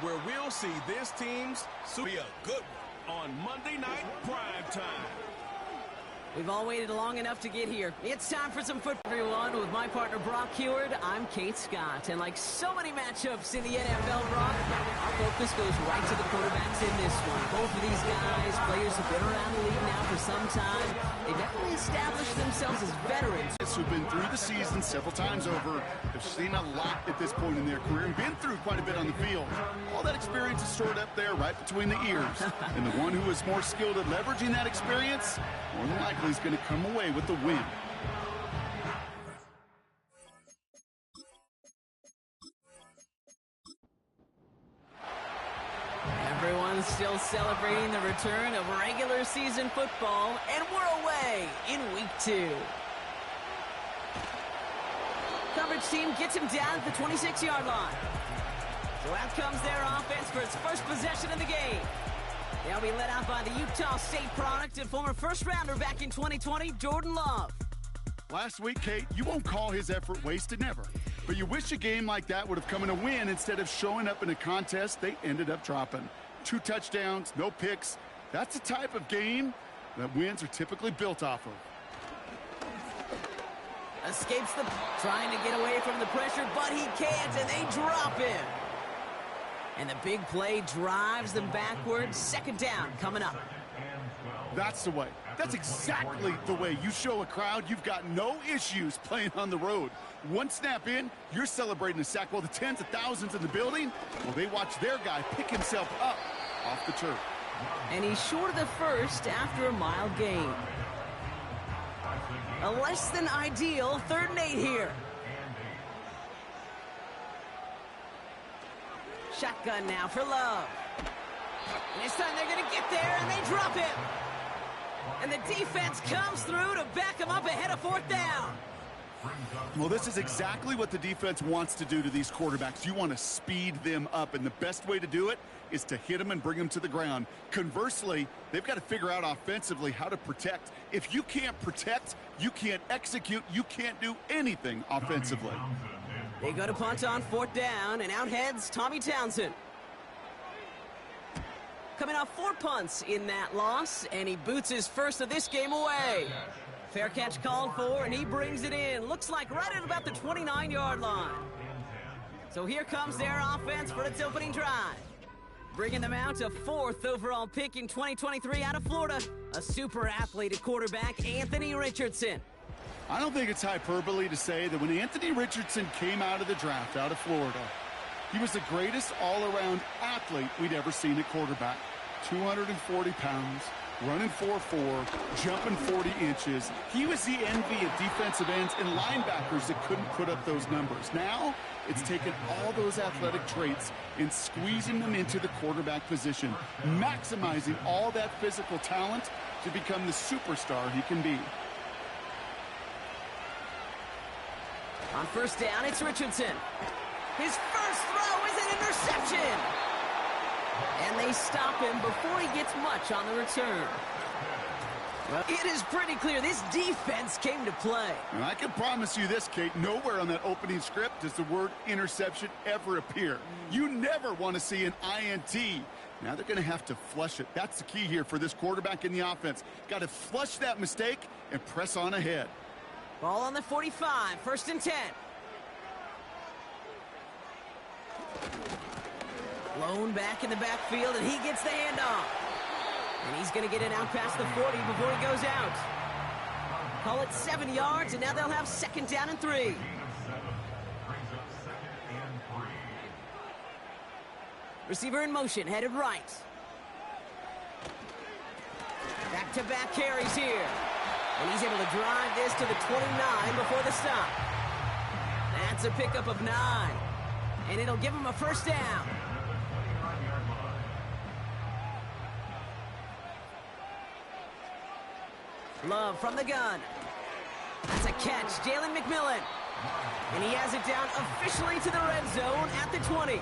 where we'll see this team's be a good one on Monday Night Prime Time. We've all waited long enough to get here. It's time for some football, everyone. With my partner, Brock Heward, I'm Kate Scott. And like so many matchups in the NFL, Brock, our focus goes right to the quarterbacks in this one. Both of these guys, players who've been around the league now for some time. They've definitely established themselves as veterans. Who've been through the season several times over. They've seen a lot at this point in their career and been through quite a bit on the field. All that experience is stored up there right between the ears. And the one who is more skilled at leveraging that experience, more than likely is going to come away with the win. Everyone's still celebrating the return of regular season football, and we're away in week 2. Coverage team gets him down at the 26-yard line. So out comes their offense for its first possession of the game. They'll be led out by the Utah State product and former first-rounder back in 2020, Jordan Love. Last week, Kate, you won't call his effort wasted, never. But you wish a game like that would have come in a win instead of showing up in a contest they ended up dropping. 2 touchdowns, no picks. That's the type of game that wins are typically built off of. Escapes trying to get away from the pressure, but he can't, and they drop him. And the big play drives them backwards. Second down coming up. That's the way. That's exactly the way you show a crowd you've got no issues playing on the road. One snap in, you're celebrating a sack while the tens of thousands in the building, well, they watch their guy pick himself up off the turf. And he's short of the first after a mile gain. A less than ideal 3rd and 8 here. Shotgun now for Love. And this time they're going to get there, and they drop him. And the defense comes through to back him up ahead of 4th down. Well, this is exactly what the defense wants to do to these quarterbacks. You want to speed them up, and the best way to do it is to hit them and bring them to the ground. Conversely, they've got to figure out offensively how to protect. If you can't protect, you can't execute, you can't do anything offensively. They go to punt on 4th down, and out heads Tommy Townsend. Coming off 4 punts in that loss, and he boots his first of this game away. Fair catch called for, and he brings it in. Looks like right at about the 29-yard line. So here comes their offense for its opening drive. Bringing them out a 4th overall pick in 2023 out of Florida. A super athlete at quarterback, Anthony Richardson. I don't think it's hyperbole to say that when Anthony Richardson came out of the draft out of Florida, he was the greatest all-around athlete we'd ever seen at quarterback. 240 pounds, running 4.4, jumping 40 inches. He was the envy of defensive ends and linebackers that couldn't put up those numbers. Now, it's taken all those athletic traits and squeezing them into the quarterback position, maximizing all that physical talent to become the superstar he can be. On 1st down, it's Richardson. His first throw is an interception. And they stop him before he gets much on the return. Well, it is pretty clear this defense came to play. And I can promise you this, Kate, nowhere on that opening script does the word interception ever appear. You never want to see an INT. Now they're going to have to flush it. That's the key here for this quarterback in the offense. Got to flush that mistake and press on ahead. Ball on the 45, 1st and 10. Blown back in the backfield, and he gets the handoff. And he's going to get it out past the 40 before he goes out. Call it 7 yards, and now they'll have 2nd down and 3. Receiver in motion, headed right. Back-to-back carries here. And he's able to drive this to the 29 before the stop. That's a pickup of 9. And it'll give him a 1st down. Love from the gun. That's a catch, Jalen McMillan. And he has it down officially to the red zone at the 20.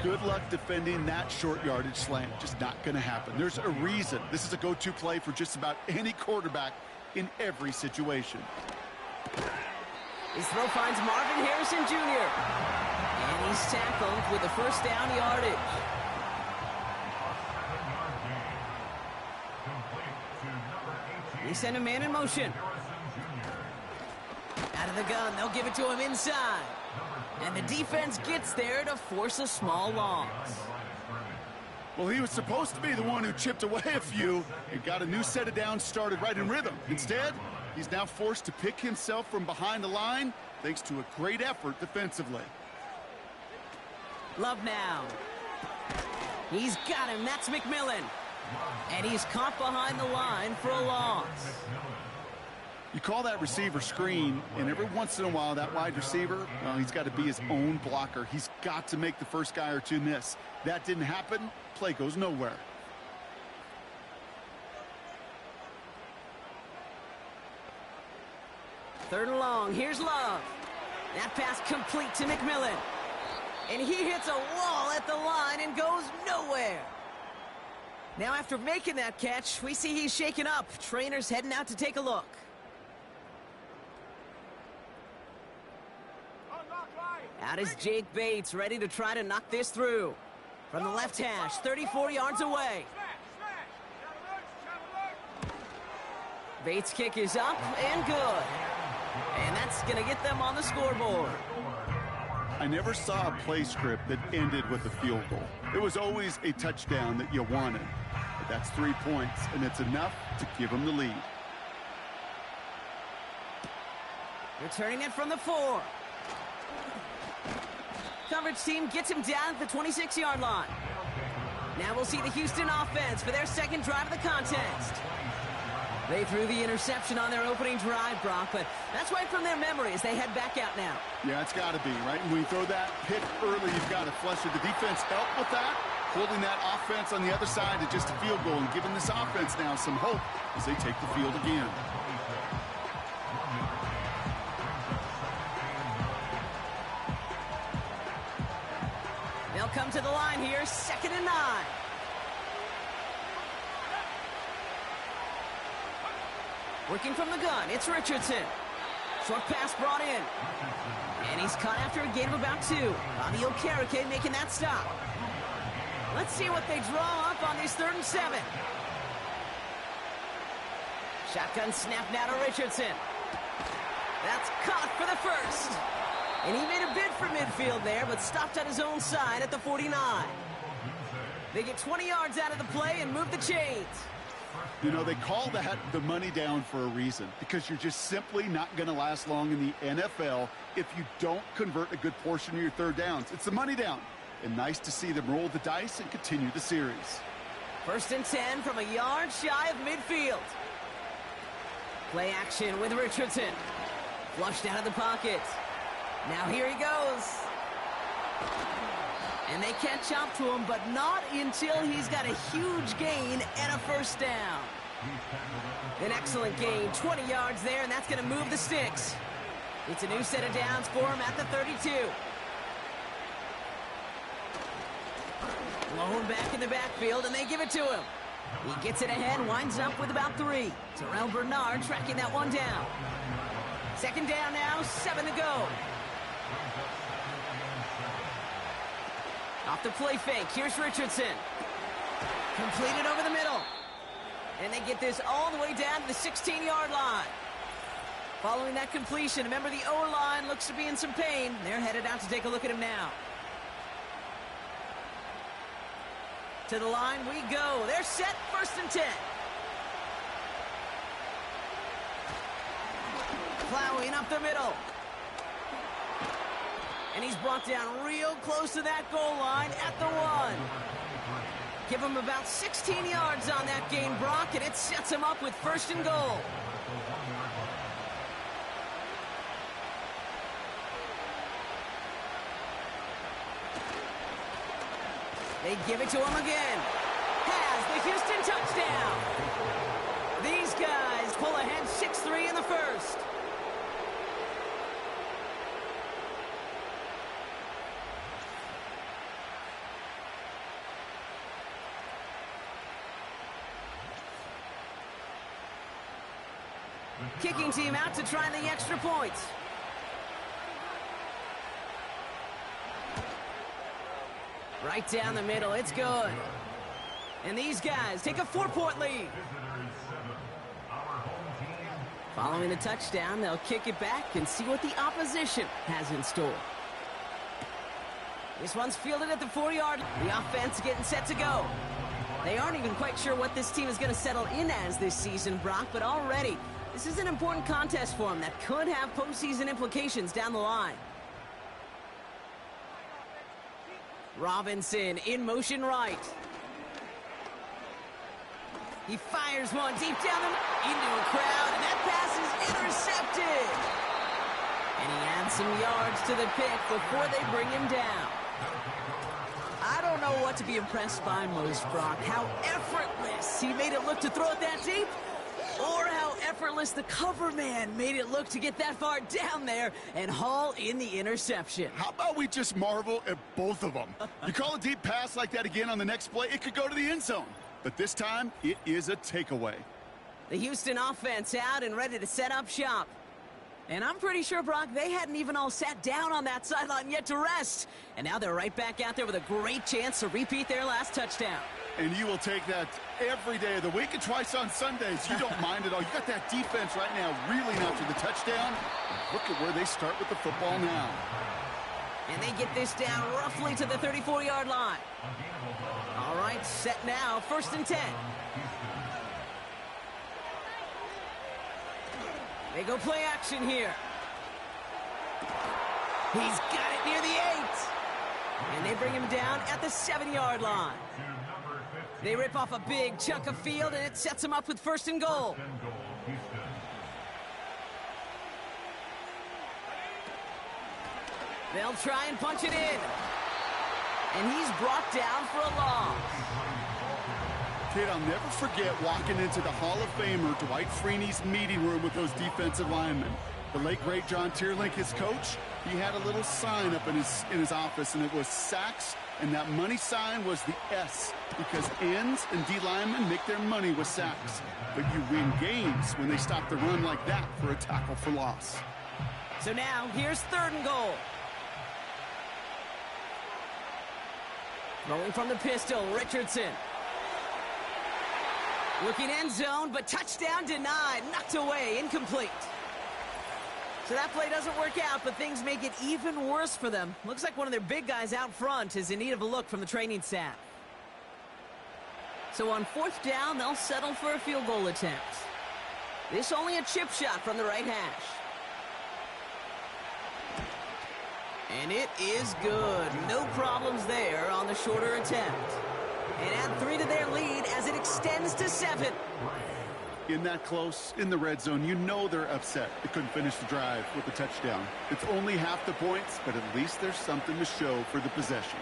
Good luck defending that short yardage slant. Just not going to happen. There's a reason this is a go-to play for just about any quarterback in every situation. His throw finds Marvin Harrison Jr. And he's tackled with the first down yardage. He sent a man in motion. Out of the gun, they'll give it to him inside. And the defense gets there to force a small loss. Well, he was supposed to be the one who chipped away a few and got a new set of downs started right in rhythm. Instead, he's now forced to pick himself from behind the line thanks to a great effort defensively. Love now. He's got him. That's McMillan. And he's caught behind the line for a loss. You call that receiver screen, and every once in a while, that wide receiver, well, he's got to be his own blocker. He's got to make the first guy or two miss. That didn't happen. Play goes nowhere. Third and long. Here's Love. That pass complete to McMillan. And he hits a wall at the line and goes nowhere. Now, after making that catch, we see he's shaken up. Trainer's heading out to take a look. Out is Jake Bates, ready to try to knock this through. From the left hash, 34 yards away. Bates' kick is up and good. And that's going to get them on the scoreboard. I never saw a play script that ended with a field goal. It was always a touchdown that you wanted. But that's 3 points, and it's enough to give them the lead. Returning it from the 4. Coverage team gets him down at the 26-yard line. Now we'll see the Houston offense for their second drive of the contest. They threw the interception on their opening drive, Brock, but that's right from their memory as they head back out now. Yeah, it's got to be, right? And when you throw that pick early, you've got to flush it. The defense helped with that, holding that offense on the other side to just a field goal and giving this offense now some hope as they take the field again. They'll come to the line here, 2nd and 9. Working from the gun, it's Richardson. Short pass brought in. And he's caught after a gain of about 2. Bobby Okereke making that stop. Let's see what they draw up on this 3rd and 7. Shotgun snap now to Richardson. That's caught for the first. And he made a bid for midfield there, but stopped on his own side at the 49. They get 20 yards out of the play and move the chains. You know, they call that the money down for a reason, because you're just simply not going to last long in the NFL if you don't convert a good portion of your third downs. It's the money down. And nice to see them roll the dice and continue the series. 1st and 10 from a yard shy of midfield. Play action with Richardson. Flushed out of the pocket. Now here he goes. And they catch up to him, but not until he's got a huge gain and a first down. An excellent gain, 20 yards there, and that's going to move the sticks. It's a new set of downs for him at the 32. Blown back in the backfield, and they give it to him. He gets it ahead, winds up with about 3. Terrell Bernard tracking that one down. 2nd down now, 7 to go. Off the play fake, here's Richardson. Completed over the middle. And they get this all the way down to the 16-yard line. Following that completion, remember the O-line looks to be in some pain. They're headed out to take a look at him now. To the line we go. They're set, 1st and 10. Plowing up the middle. And he's brought down real close to that goal line at the 1. Give him about 16 yards on that gain, Brock, and it sets him up with 1st and goal. They give it to him again. Has the Houston touchdown. These guys pull ahead 6-3 in the first. Kicking team out to try the extra points. Right down the middle. It's good. And these guys take a 4-point lead. Following the touchdown, they'll kick it back and see what the opposition has in store. This one's fielded at the 40-yard line. The offense getting set to go. They aren't even quite sure what this team is going to settle in as this season, Brock, but already this is an important contest for them that could have postseason implications down the line. Robinson in motion right. He fires one deep down into a crowd, and that pass is intercepted. And he adds some yards to the pick before they bring him down. I don't know what to be impressed by most, Brock. How effortless he made it look to throw it that deep, or how effortless the cover man made it look to get that far down there and haul in the interception. How about we just marvel at both of them? You call a deep pass like that again on the next play, it could go to the end zone. But this time, it is a takeaway. The Houston offense out and ready to set up shop. And I'm pretty sure, Brock, they hadn't even all sat down on that sideline yet to rest. And now they're right back out there with a great chance to repeat their last touchdown. And you will take that every day of the week and twice on Sundays. You don't mind it all. You got that defense right now reeling after the touchdown. Look at where they start with the football now. And they get this down roughly to the 34-yard line. All right, set now, 1st and 10. They go play action here. He's got it near the 8. And they bring him down at the 7-yard line. They rip off a big chunk of field, and it sets them up with 1st and goal. They'll try and punch it in. And he's brought down for a loss. Kid, I'll never forget walking into the Hall of Famer Dwight Freeney's meeting room with those defensive linemen. The late, great John Tierlink, his coach, he had a little sign up in his office, and it was sacks, and that money sign was the S, because ends and D linemen make their money with sacks. But you win games when they stop the run like that for a tackle for loss. So now, here's 3rd and goal. Rolling from the pistol, Richardson. Looking end zone, but touchdown denied. Knocked away, incomplete. So that play doesn't work out, but things make it even worse for them. Looks like one of their big guys out front is in need of a look from the training staff. So on 4th down, they'll settle for a field goal attempt. This only a chip shot from the right hash. And it is good. No problems there on the shorter attempt. And add 3 to their lead as it extends to 7. In that close, in the red zone, you know they're upset. They couldn't finish the drive with the touchdown. It's only half the points, but at least there's something to show for the possession.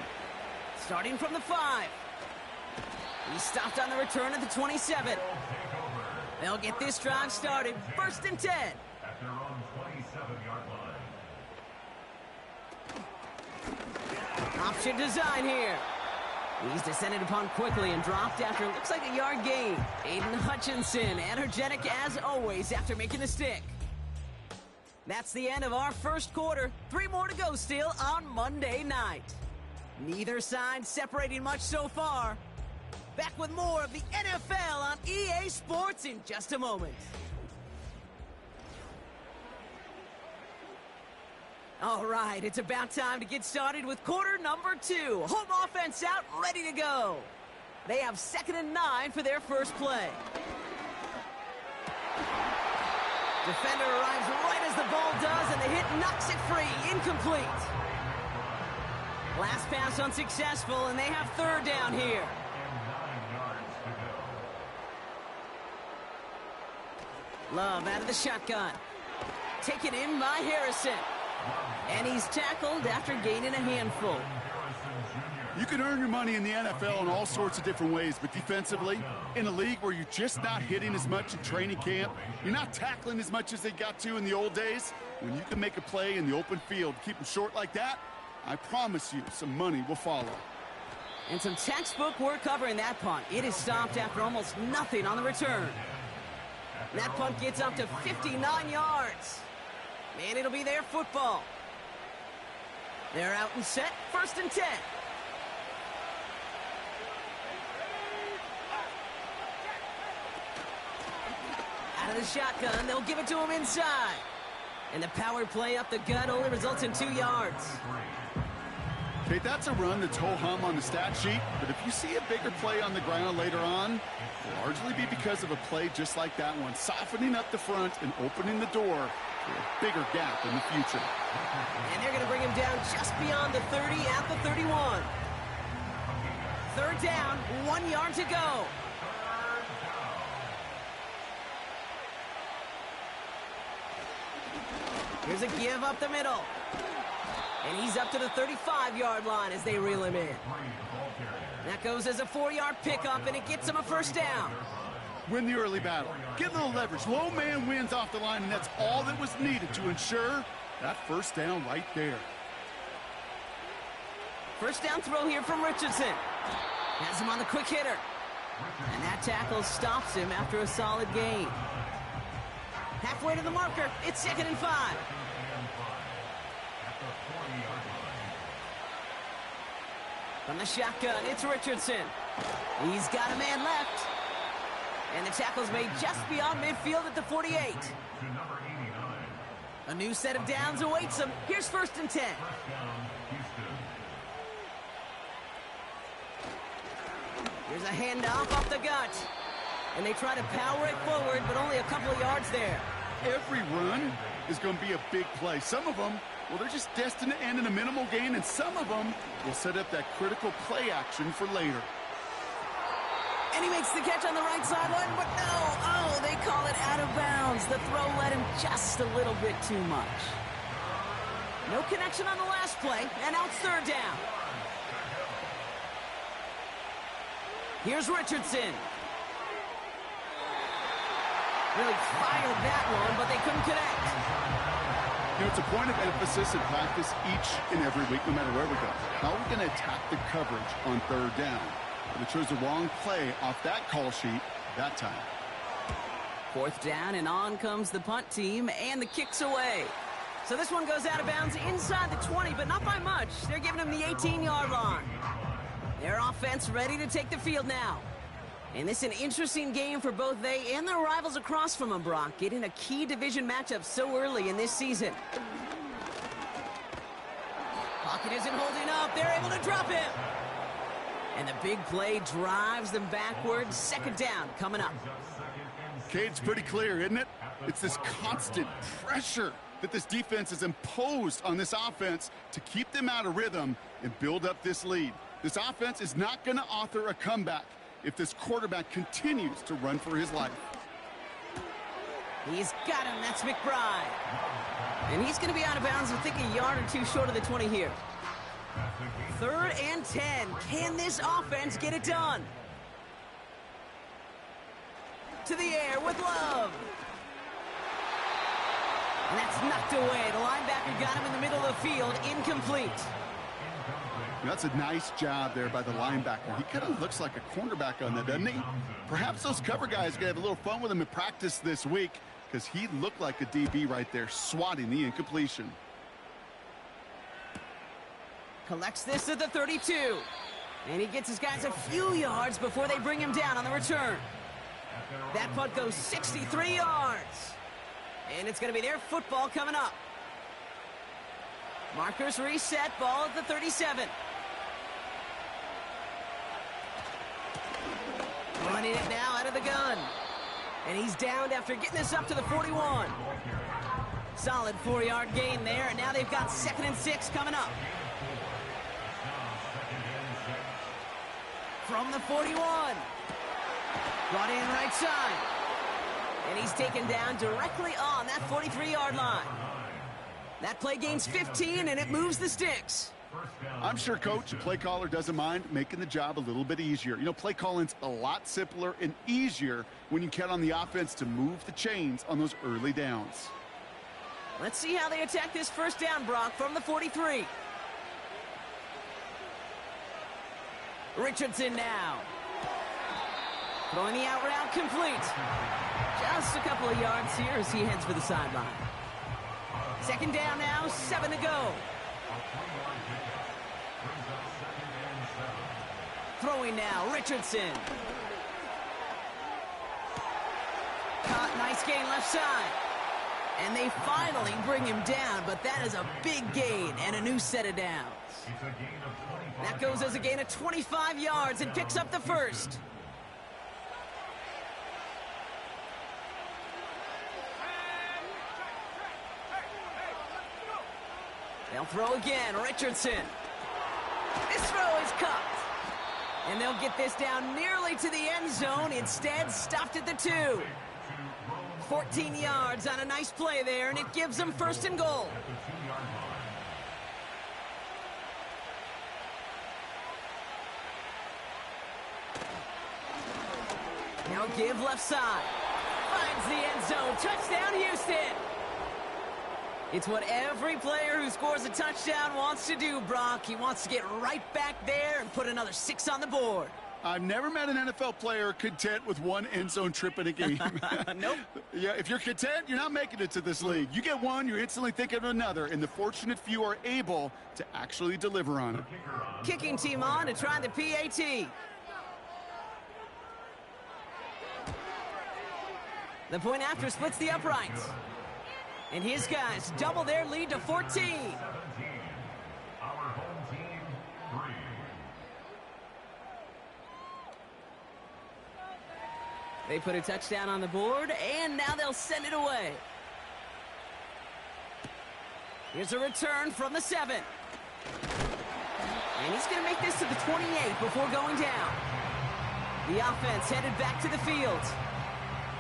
Starting from the 5. He stopped on the return at the 27. They'll get this drive started. 1st and 10. At their own 27-yard line. Option design here. He's descended upon quickly and dropped after looks like a yard gain. Aiden Hutchinson, energetic as always after making the stick. That's the end of our 1st quarter. 3 more to go still on Monday night. Neither side separating much so far. Back with more of the NFL on EA Sports in just a moment. All right, it's about time to get started with quarter number 2. Home offense out, ready to go. They have 2nd and 9 for their first play. Defender arrives right as the ball does, and the hit knocks it free. Incomplete. Last pass unsuccessful, and they have 3rd down here. Love out of the shotgun. Taken in by Harrison. And he's tackled after gaining a handful. You can earn your money in the NFL in all sorts of different ways, but defensively, in a league where you're just not hitting as much in training camp, you're not tackling as much as they got to in the old days, when you can make a play in the open field, keep them short like that, I promise you some money will follow. And some textbook work covering that punt. It is stopped after almost nothing on the return. That punt gets up to 59 yards. And it'll be their football. They're out and set, 1st and 10. the shotgun. They'll give it to him inside. And the power play up the gut only results in 2 yards. Okay, that's a run that's ho-hum on the stat sheet, but if you see a bigger play on the ground later on, it'll largely be because of a play just like that one, softening up the front and opening the door for a bigger gap in the future. And they're going to bring him down just beyond the 30 at the 31. Third down, 1 yard to go. Here's a give up the middle. And he's up to the 35-yard line as they reel him in. That goes as a 4-yard pickup, and it gets him a first down. Win the early battle. Get a little leverage. Low man wins off the line, and that's all that was needed to ensure that first down right there. First down throw here from Richardson. Has him on the quick hitter. And that tackle stops him after a solid gain. Halfway to the marker, it's 2nd and 5. From the shotgun, it's Richardson. He's got a man left. And the tackle's made just beyond midfield at the 48. A new set of downs awaits him. Here's 1st and 10. Here's a handoff off the gut. And they try to power it forward, but only a couple of yards there. Every run is going to be a big play. Some of them, well, they're just destined to end in a minimal gain, and some of them will set up that critical play action for later. And he makes the catch on the right sideline, but no. Oh, they call it out of bounds. The throw led him just a little bit too much. No connection on the last play, and now it's 3rd down. Here's Richardson. Really fired that one, but they couldn't connect. You know, it's a point of emphasis in practice each and every week, no matter where we go. How are we going to attack the coverage on 3rd down? But they chose the wrong play off that call sheet that time. 4th down, and on comes the punt team, and the kick's away. So this one goes out of bounds inside the 20, but not by much. They're giving him the 18-yard line. Their offense ready to take the field now. And this is an interesting game for both they and their rivals across from them, Brock, getting a key division matchup so early in this season. Pocket isn't holding up. They're able to drop him. And the big play drives them backwards. 2nd down coming up. Okay, it's pretty clear, isn't it? It's this constant pressure that this defense has imposed on this offense to keep them out of rhythm and build up this lead. This offense is not going to author a comeback if this quarterback continues to run for his life. He's got him. That's McBride. And he's going to be out of bounds, I think, a yard or two short of the 20 here. 3rd and 10. Can this offense get it done? To the air with Love. And that's knocked away. The linebacker got him in the middle of the field. Incomplete. That's a nice job there by the linebacker. He kind of looks like a cornerback on that, doesn't he? Perhaps those cover guys are going to have a little fun with him in practice this week because he looked like a DB right there, swatting the incompletion. Collects this at the 32. And he gets his guys a few yards before they bring him down on the return. That punt goes 63 yards. And it's going to be their football coming up. Markers reset, ball at the 37. Running it now out of the gun. And he's downed after getting this up to the 41. Solid 4-yard gain there, and now they've got 2nd and 6 coming up. From the 41. Brought in right side. And he's taken down directly on that 43-yard line. That play gains 15, and it moves the sticks. I'm sure Coach, the play caller, doesn't mind making the job a little bit easier. You know, play calling's a lot simpler and easier when you count on the offense to move the chains on those early downs. Let's see how they attack this first down, Brock, from the 43. Richardson now. Throwing the out route complete. Just a couple of yards here as he heads for the sideline. 2nd down now, 7 to go. Throwing now, Richardson. Caught, nice gain left side. And they finally bring him down, but that is a big gain and a new set of downs. It's a gain of 25 That goes as a gain of 25 yards and picks up the first. They'll throw again, Richardson. This throw is cut. And they'll get this down nearly to the end zone. Instead, stopped at the 2. 14 yards on a nice play there, and it gives them first and goal. at the 2-yard line. Now give left side. Finds the end zone. Touchdown, Houston. It's what every player who scores a touchdown wants to do, Brock. He wants to get right back there and put another 6 on the board. I've never met an NFL player content with one end zone trip in a game. Nope. Yeah, if you're content, you're not making it to this league. You get one, you're instantly thinking of another, and the fortunate few are able to actually deliver on it. Kicking team on to try the PAT. The point after splits the uprights. And his guys double their lead to 14. 17. Our home team, 3. They put a touchdown on the board, and now they'll send it away. Here's a return from the 7. And he's going to make this to the 28 before going down. The offense headed back to the field.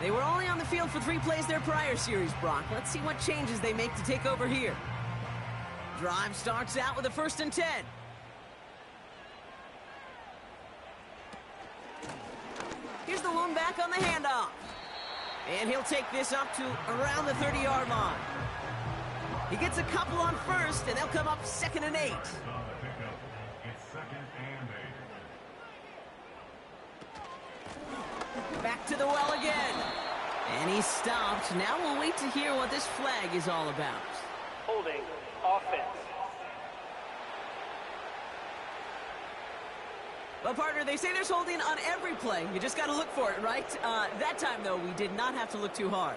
They were only on the field for 3 plays their prior series, Brock. Let's see what changes they make to take over here. Drive starts out with a 1st and 10. Here's the one back on the handoff. And he'll take this up to around the 30-yard line. He gets a couple on first, and they'll come up 2nd and 8. On the pickup, it's 2nd and 8. Back to the well again. And he stopped. Now we'll wait to hear what this flag is all about. Holding offense. Well, partner, they say there's holding on every play. You just got to look for it, right? That time, though, we did not have to look too hard.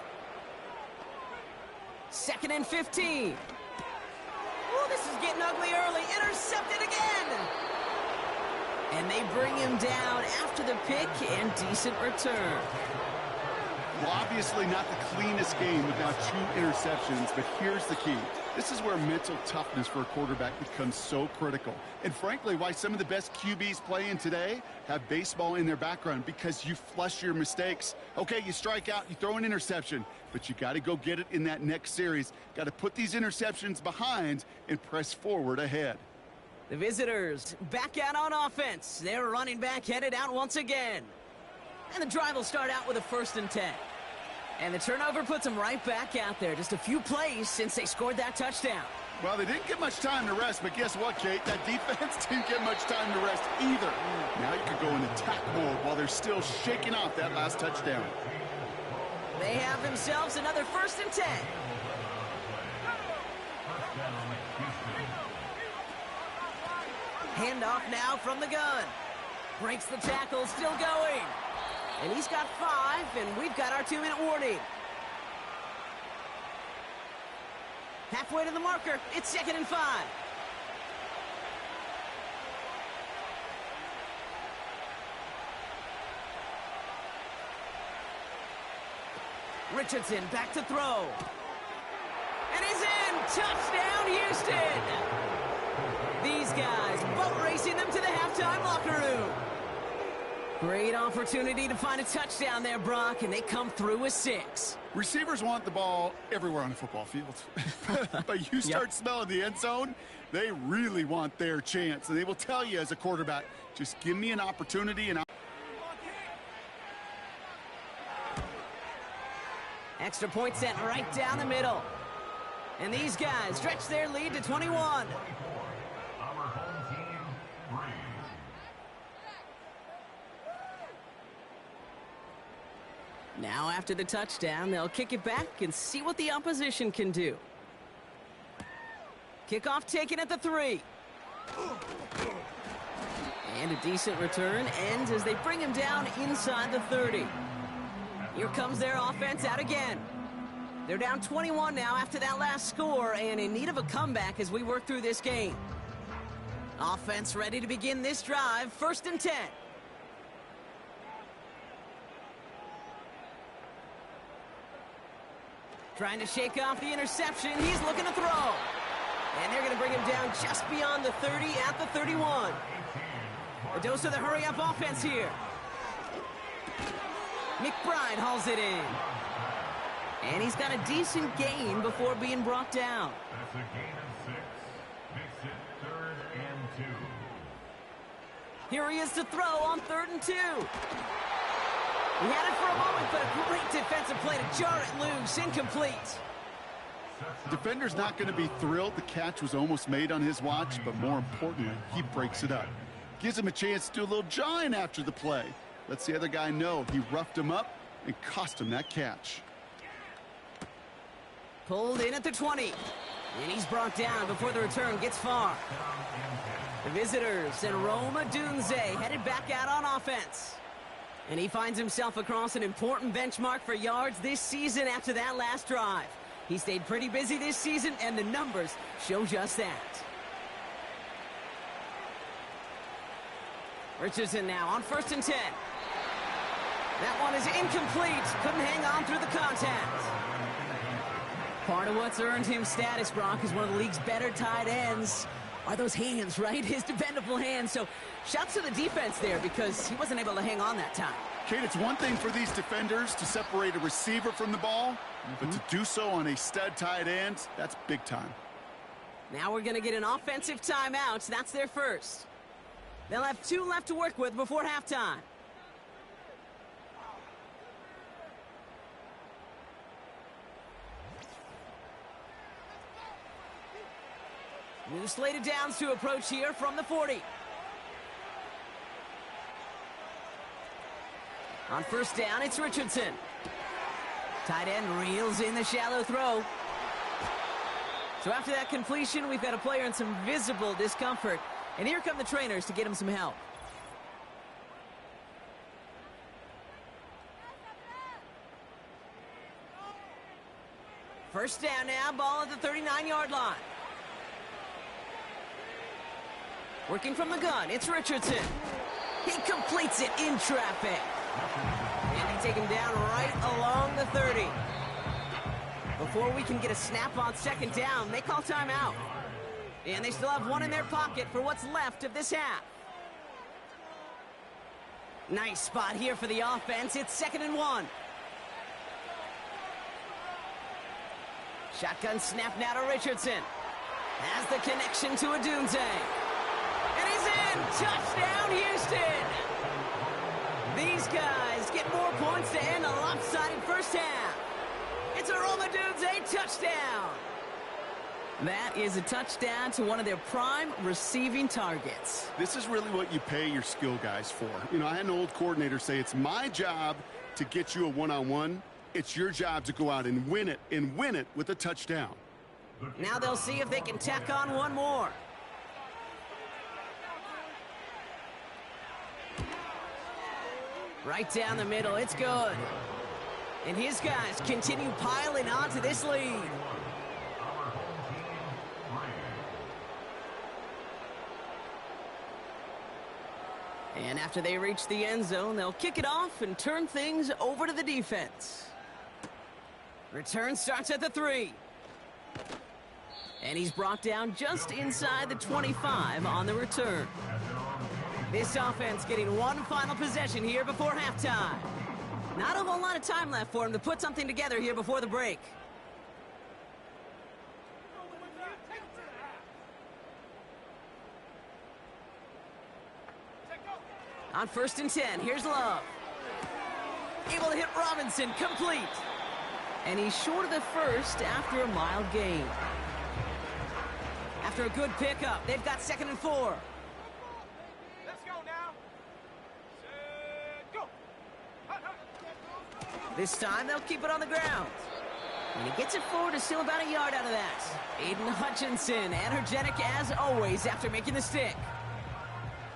2nd and 15. Oh, this is getting ugly early. Intercepted again. And they bring him down after the pick and decent return. Well, obviously not the cleanest game with now 2 interceptions, but here's the key. This is where mental toughness for a quarterback becomes so critical. And frankly, why some of the best QBs playing today have baseball in their background, because you flush your mistakes. Okay, you strike out, you throw an interception, but you got to go get it in that next series. Got to put these interceptions behind and press forward ahead. The visitors back out on offense. Their running back headed out once again. And the drive will start out with a 1st and 10. And the turnover puts them right back out there. Just a few plays since they scored that touchdown. Well, they didn't get much time to rest, but guess what, Kate? That defense didn't get much time to rest either. Now you could go in attack mode while they're still shaking off that last touchdown. They have themselves another 1st and 10. Handoff now from the gun. Breaks the tackle, still going. And he's got 5, and we've got our 2-minute warning. Halfway to the marker, it's 2nd and 5. Richardson back to throw. And he's in! Touchdown, Houston! These guys boat racing them to the halftime locker room. Great opportunity to find a touchdown there, Brock, and they come through with 6. Receivers want the ball everywhere on the football field. But you start smelling the end zone, they really want their chance. And they will tell you as a quarterback, just give me an opportunity and Extra point sent right down the middle. And these guys stretch their lead to 21. Our home team, 3. Now after the touchdown, they'll kick it back and see what the opposition can do. Kickoff taken at the 3. And a decent return ends as they bring him down inside the 30. Here comes their offense out again. They're down 21 now after that last score and in need of a comeback as we work through this game. Offense ready to begin this drive, 1st and 10. Trying to shake off the interception. He's looking to throw. And they're going to bring him down just beyond the 30 at the 31. A dose of the hurry-up offense here. McBride hauls it in. And he's got a decent gain before being brought down. That's a gain of 6. Makes it 3rd and 2. Here he is to throw on 3rd and 2. He had it for a moment, but a great defensive play to jar it loose. Incomplete. The defender's not going to be thrilled the catch was almost made on his watch, but more importantly, he breaks it up. Gives him a chance to do a little jawing after the play. Lets the other guy know he roughed him up and cost him that catch. Pulled in at the 20. And he's brought down before the return gets far. The visitors and Roma Dunze headed back out on offense. And he finds himself across an important benchmark for yards this season after that last drive. He stayed pretty busy this season, and the numbers show just that. Richardson now on 1st and 10. That one is incomplete. Couldn't hang on through the contact. Part of what's earned him status, Brock, is one of the league's better tight ends. Are those hands, right? His dependable hands. So shouts to the defense there because he wasn't able to hang on that time. Kate, it's one thing for these defenders to separate a receiver from the ball, but to do so on a stud tight end, that's big time. Now we're going to get an offensive timeout. That's their first. They'll have 2 left to work with before halftime. New slated downs to approach here from the 40. On 1st down, it's Richardson. Tight end reels in the shallow throw. So after that completion, we've got a player in some visible discomfort. And here come the trainers to get him some help. First down now, ball at the 39-yard line. Working from the gun, it's Richardson. He completes it in traffic. And they take him down right along the 30. Before we can get a snap on 2nd down, they call timeout. And they still have 1 in their pocket for what's left of this half. Nice spot here for the offense. It's 2nd and 1. Shotgun snap now to Richardson. Has the connection to Odunze. And he's in! Touchdown, Houston! These guys get more points to end a lopsided first half. It's a Roma Odunze touchdown! That is a touchdown to one of their prime receiving targets. This is really what you pay your skill guys for. You know, I had an old coordinator say it's my job to get you a one-on-one. It's your job to go out and win it with a touchdown. Now they'll see if they can tack on one more. Right down the middle, it's good. And his guys continue piling onto this lead. And after they reach the end zone, they'll kick it off and turn things over to the defense. Return starts at the 3. And he's brought down just inside the 25 on the return. This offense getting one final possession here before halftime. Not a whole lot of time left for him to put something together here before the break. On 1st and 10, here's Love. Able to hit Robinson, complete. And he's short of the first after a mild gain. After a good pickup, they've got 2nd and 4. Let's go now. Go. This time they'll keep it on the ground. And he gets it forward to steal about a yard out of that. Aiden Hutchinson, energetic as always after making the stick.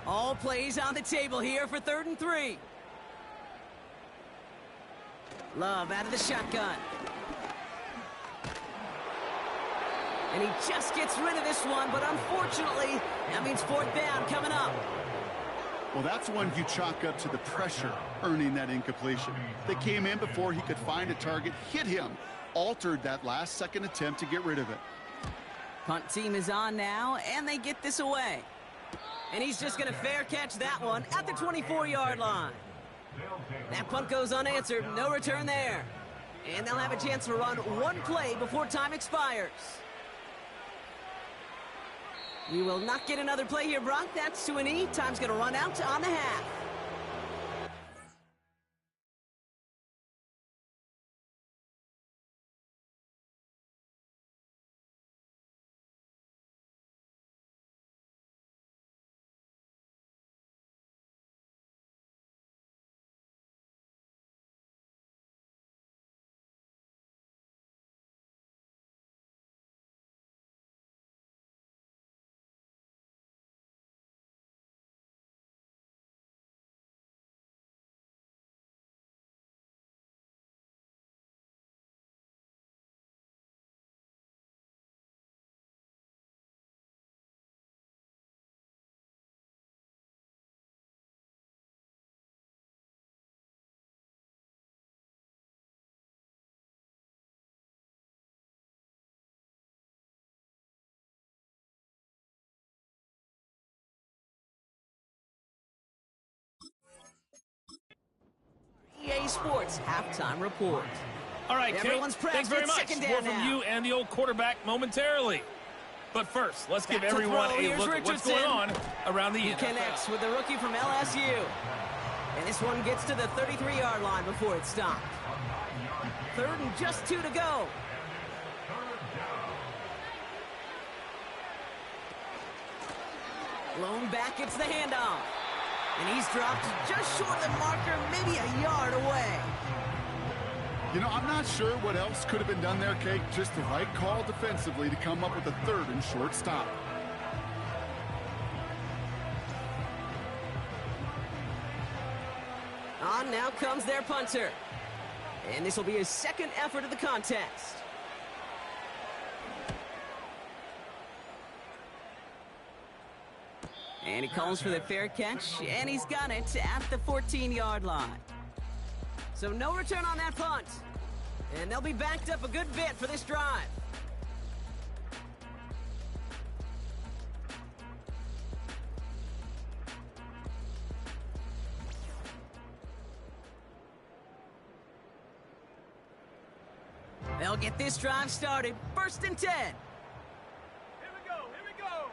All plays on the table here for 3rd and 3. Love out of the shotgun. And he just gets rid of this one, but unfortunately, that means fourth down coming up. Well, that's one you chalk up to the pressure earning that incompletion. They came in before he could find a target, hit him, altered that last-second attempt to get rid of it. Punt team is on now, and they get this away. And he's just going to fair catch that one at the 24-yard line. That punt goes unanswered, no return there. And they'll have a chance to run one play before time expires. We will not get another play here, Brock. That's to an E. Time's going to run out on the half. EA Sports halftime report. All right, Kate, Everyone's prepped. thanks very It's much. second down More from now. you and the old quarterback momentarily. But first, let's give Back to everyone throw. a Here's look at what's Richardson. going on around the He NFL. connects with the rookie from LSU. And this one gets to the 33-yard line before it's stopped. Third and just 2 to go. Lone back gets the handoff. And he's dropped just short of the marker, maybe a yard away. You know, I'm not sure what else could have been done there, Kate. Just the right call defensively to come up with a third and short stop. On now comes their punter. And this will be his second effort of the contest. And he calls for the fair catch, and he's got it at the 14-yard line. So no return on that punt. And they'll be backed up a good bit for this drive. They'll get this drive started. First and 10. Here we go. Here we go.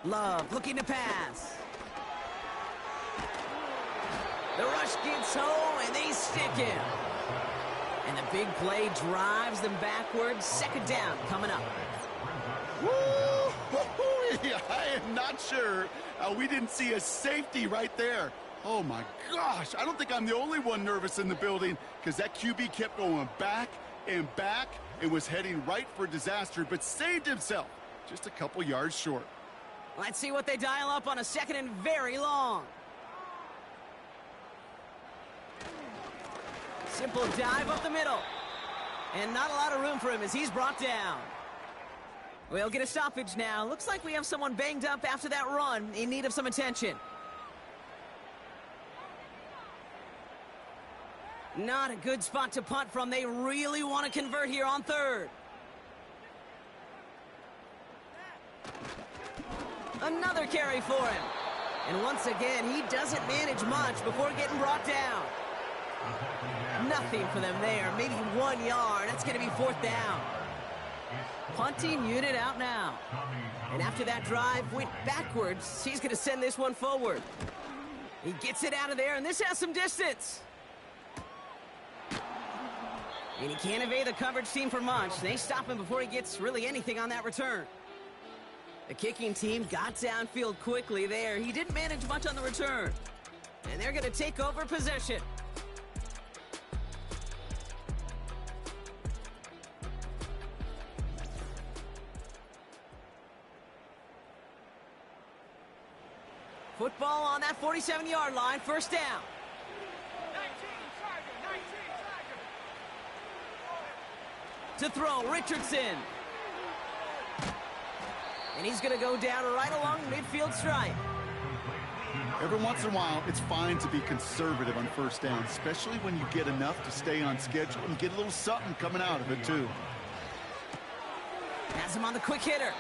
Love looking to pass. The rush gets home, and they stick him. And the big play drives them backwards. Second down coming up. Woo! I am not sure we didn't see a safety right there. Oh, my gosh. I don't think I'm the only one nervous in the building because that QB kept going back and back and was heading right for disaster, but saved himself just a couple yards short. Let's see what they dial up on a second and very long. Simple dive up the middle. And not a lot of room for him as he's brought down. We'll get a stoppage now. Looks like we have someone banged up after that run in need of some attention. Not a good spot to punt from. They really want to convert here on third. Another carry for him. And once again, he doesn't manage much before getting brought down. Nothing for them there. Maybe 1 yard. That's going to be fourth down. Punting unit out now. And after that drive went backwards, he's going to send this one forward. He gets it out of there, and this has some distance. And he can't evade the coverage team for much. They stop him before he gets really anything on that return. The kicking team got downfield quickly there. He didn't manage much on the return. And they're going to take over possession. Football on that 47-yard line, first down. To throw, Richardson. And he's going to go down right along midfield stripe. Every once in a while, it's fine to be conservative on first down, especially when you get enough to stay on schedule and get a little something coming out of it, too. Has him on the quick hitter.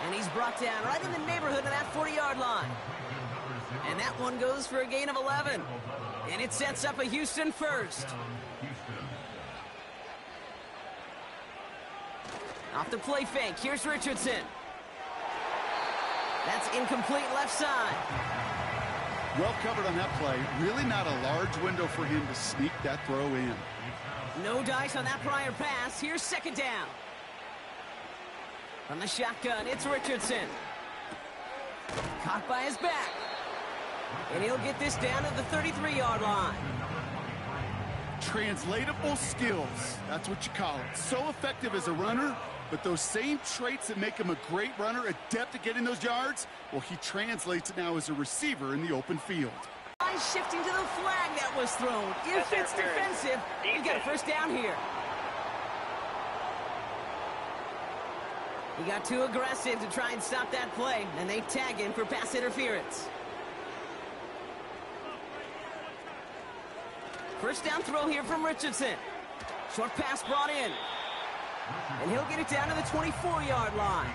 And he's brought down right in the neighborhood of that 40-yard line. And that one goes for a gain of 11. And it sets up a Houston first. Off the play fake, here's Richardson. That's incomplete left side. Well covered on that play. Really not a large window for him to sneak that throw in. No dice on that prior pass. Here's second down. From the shotgun, it's Richardson. Caught by his back. And he'll get this down to the 33-yard line. Translatable skills. That's what you call it. So effective as a runner, but those same traits that make him a great runner, adept at getting those yards, well, he translates it now as a receiver in the open field. Shifting to the flag that was thrown. If it's defensive, you got a first down here. He got too aggressive to try and stop that play, and they tag him for pass interference. First down throw here from Richardson. Short pass brought in. And he'll get it down to the 24-yard line.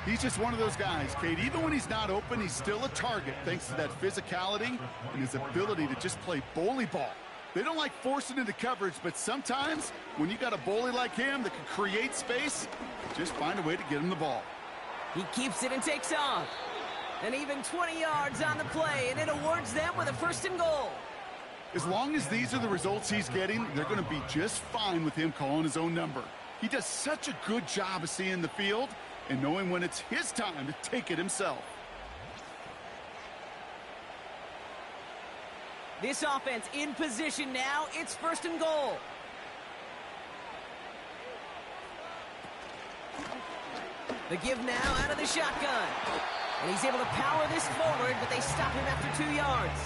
He's just one of those guys, Kate. Even when he's not open, he's still a target thanks to that physicality and his ability to just play bully ball. They don't like forcing into coverage, but sometimes when you got a bully like him that can create space, just find a way to get him the ball. He keeps it and takes off. And even 20 yards on the play, and it awards them with a first and goal. As long as these are the results he's getting, they're going to be just fine with him calling his own number. He does such a good job of seeing the field and knowing when it's his time to take it himself. This offense in position now. It's first and goal. The give now out of the shotgun. And he's able to power this forward, but they stop him after 2 yards.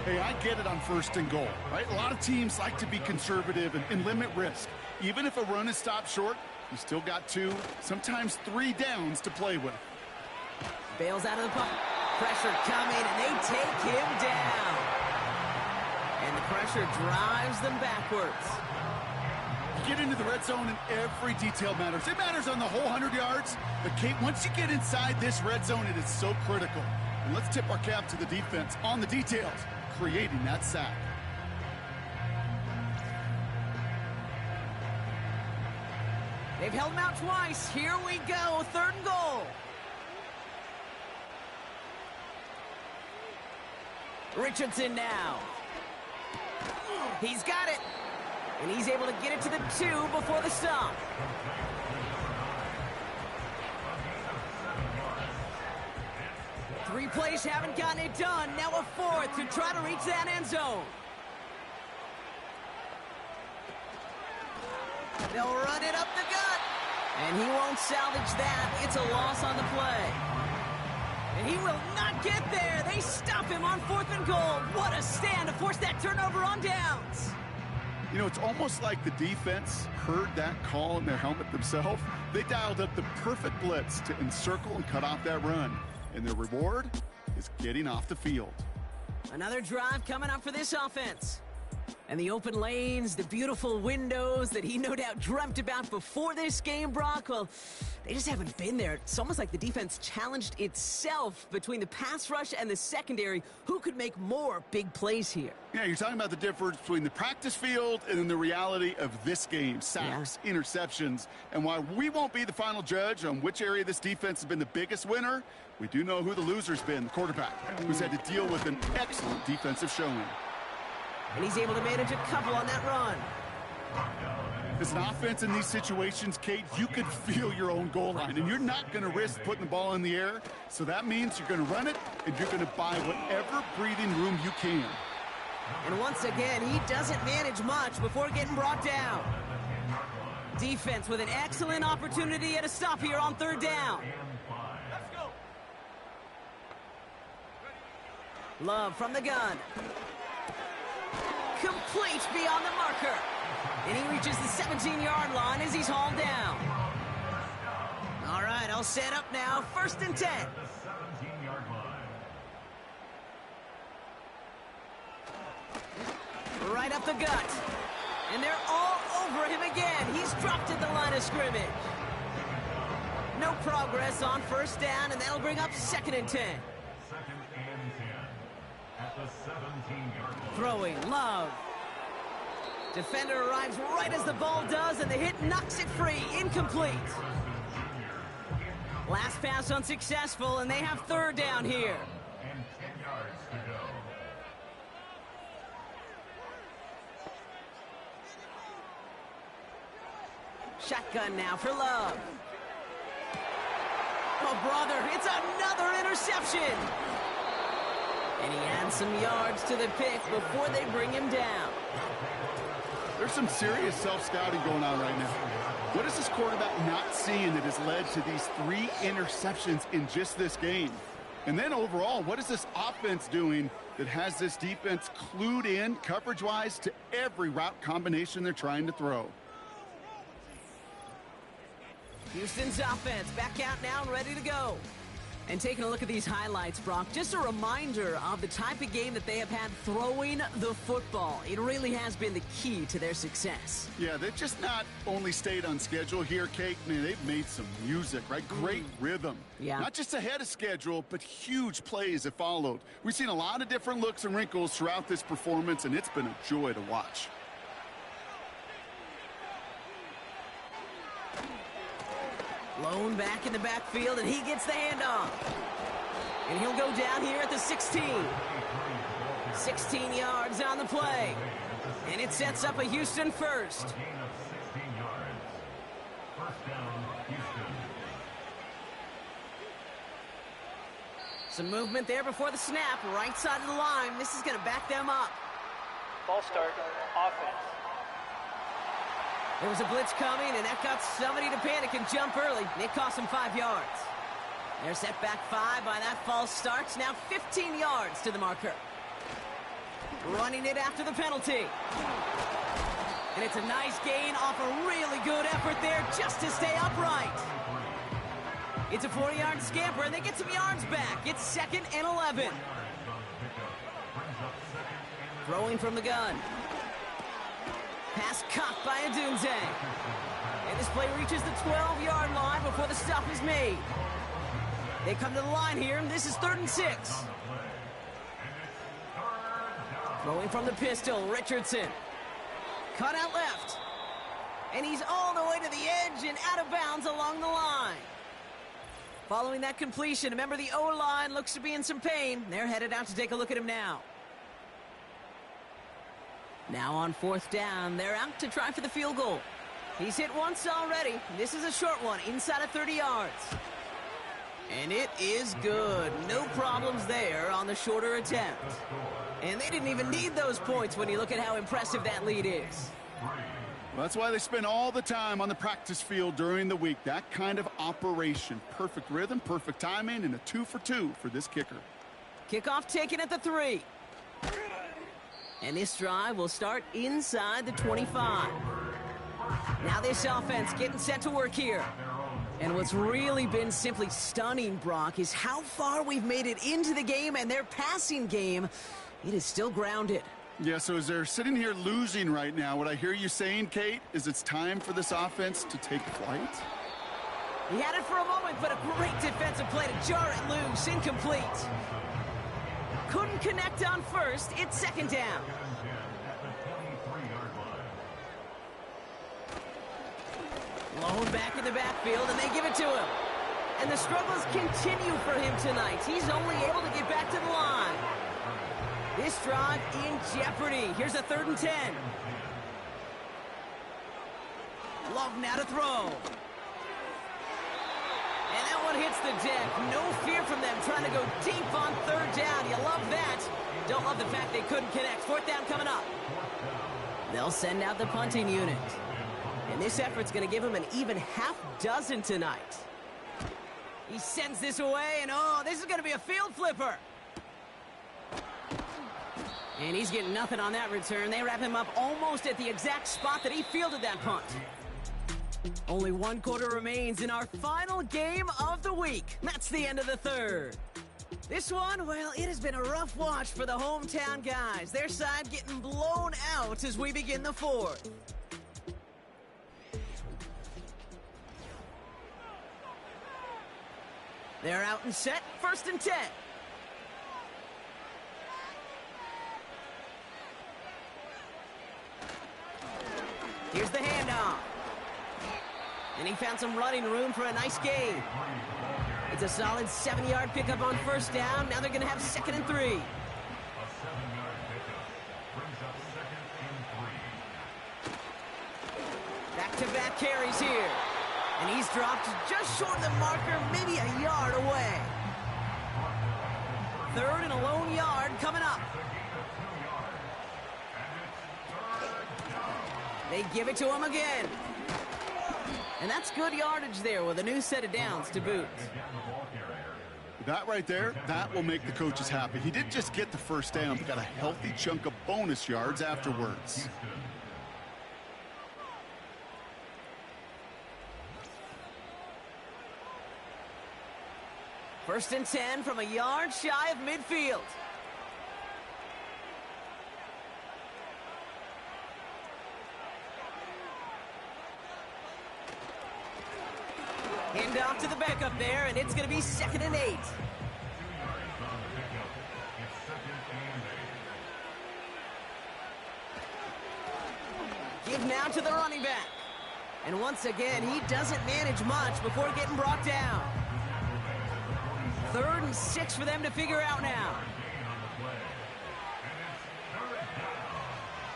Hey, I get it on first and goal, right? A lot of teams like to be conservative and limit risk. Even if a run is stopped short, you still got 2, sometimes 3 downs to play with. Bails out of the pocket. Pressure coming, and they take him down. And the pressure drives them backwards. You get into the red zone, and every detail matters. It matters on the whole 100 yards. But, Kate, once you get inside this red zone, it is so critical. And let's tip our cap to the defense on the details, creating that sack. They've held him out twice. Here we go, third and goal. Richardson now. He's got it. And he's able to get it to the 2 before the stop. Three plays haven't gotten it done. Now a fourth to try to reach that end zone. They'll run it up the gut. And he won't salvage that. It's a loss on the play. And he will not get there. They stop him on 4th and goal. What a stand to force that turnover on downs. You know, it's almost like the defense heard that call in their helmet themselves. They dialed up the perfect blitz to encircle and cut off that run. And their reward is getting off the field. Another drive coming up for this offense. And the open lanes, the beautiful windows that he no doubt dreamt about before this game, Brock, well, they just haven't been there. It's almost like the defense challenged itself between the pass rush and the secondary. Who could make more big plays here? Yeah, you're talking about the difference between the practice field and then the reality of this game. Sacks, interceptions. And while we won't be the final judge on which area this defense has been the biggest winner, we do know who the loser's been, the quarterback, who's had to deal with an excellent defensive showing. And he's able to manage a couple on that run. As an offense in these situations, Kate, you could feel your own goal line, and you're not going to risk putting the ball in the air. So that means you're going to run it, and you're going to buy whatever breathing room you can. And once again, he doesn't manage much before getting brought down. Defense with an excellent opportunity at a stop here on 3rd down. Let's go. Love from the gun. Complete beyond the marker. And he reaches the 17-yard line as he's hauled down. All right, I'll set up now. 1st and 10. The 17-yard line. Right up the gut. And they're all over him again. He's dropped at the line of scrimmage. No progress on 1st down, and that'll bring up 2nd and 10. 2nd and 10 at the 17-yard line. Throwing, Love. Defender arrives right as the ball does, and the hit knocks it free. Incomplete. Last pass unsuccessful, and they have 3rd down here. And 10 yards to go. Shotgun now for Love. Oh, brother, it's another interception. And he adds some yards to the pick before they bring him down. There's some serious self-scouting going on right now. What is this quarterback not seeing that has led to these 3 interceptions in just this game? And then overall, what is this offense doing that has this defense clued in coverage-wise to every route combination they're trying to throw? Houston's offense back out now and ready to go. And taking a look at these highlights, Brock, just a reminder of the type of game that they have had throwing the football. It really has been the key to their success. Yeah, they've just not only stayed on schedule here, Kate. Man, they've made some music, right? Great rhythm. Yeah. Not just ahead of schedule, but huge plays have followed. We've seen a lot of different looks and wrinkles throughout this performance, and it's been a joy to watch. Lone back in the backfield, and he gets the handoff. And he'll go down here at the 16. 16 yards on the play. And it sets up a Houston first. A gain of 16 yards. 1st down, Houston. Some movement there before the snap. Right side of the line. This is going to back them up. Ball start, offense. There was a blitz coming, and that got somebody to panic and jump early. It cost them 5 yards. They're set back 5 by that false start. Now 15 yards to the marker. Running it after the penalty. And it's a nice gain off a really good effort there just to stay upright. It's a 40-yard scamper, and they get some yards back. It's 2nd and 11. Throwing from the gun. Pass caught by Adunze. And this play reaches the 12-yard line before the stop is made. They come to the line here, and this is 3rd and 6. Throwing from the pistol, Richardson. Cut out left. And he's all the way to the edge and out of bounds along the line. Following that completion, remember the O-line looks to be in some pain. They're headed out to take a look at him now. Now on 4th down, they're out to try for the field goal. He's hit once already. This is a short one, inside of 30 yards. And it is good. No problems there on the shorter attempt. And they didn't even need those points when you look at how impressive that lead is. Well, that's why they spend all the time on the practice field during the week. That kind of operation. Perfect rhythm, perfect timing, and a 2 for 2 for this kicker. Kickoff taken at the 3. And this drive will start inside the 25. Now this offense getting set to work here. And what's really been simply stunning, Brock, is how far we've made it into the game, and their passing game, it is still grounded. Yeah, so as they're sitting here losing right now, what I hear you saying, Kate, is it's time for this offense to take flight? He had it for a moment, but a great defensive play to jar it loose. Incomplete. Couldn't connect on 1st. It's 2nd down. Lone back in the backfield, and they give it to him. And the struggles continue for him tonight. He's only able to get back to the line. This drive in jeopardy. Here's a 3rd and 10. Love now to throw. And that one hits the deck. No fear from them trying to go deep on 3rd down. You love that. Don't love the fact they couldn't connect. 4th down coming up. They'll send out the punting unit. And this effort's going to give him an even half dozen tonight. He sends this away, and oh, this is going to be a field flipper. And he's getting nothing on that return. They wrap him up almost at the exact spot that he fielded that punt. Only one quarter remains in our final game of the week. That's the end of the third. This one, well, it has been a rough watch for the hometown guys. Their side getting blown out as we begin the fourth. They're out and set, 1st and 10. Here's the handoff. And he found some running room for a nice gain. It's a solid 7-yard pickup on 1st down. Now they're going to have 2nd and 3. A 7-yard pickup brings up 2nd and 3. Back-to-back carries here. And he's dropped just short of the marker, maybe a yard away. 3rd and a lone yard coming up. They give it to him again. And that's good yardage there with a new set of downs to boot. That right there, that will make the coaches happy. He didn't just get the 1st down, but got a healthy chunk of bonus yards afterwards. First and 10 from a yard shy of midfield. Hand off to the backup there, and it's going to be 2nd and 8. Give now to the running back. And once again, he doesn't manage much before getting brought down. 3rd and 6 for them to figure out now.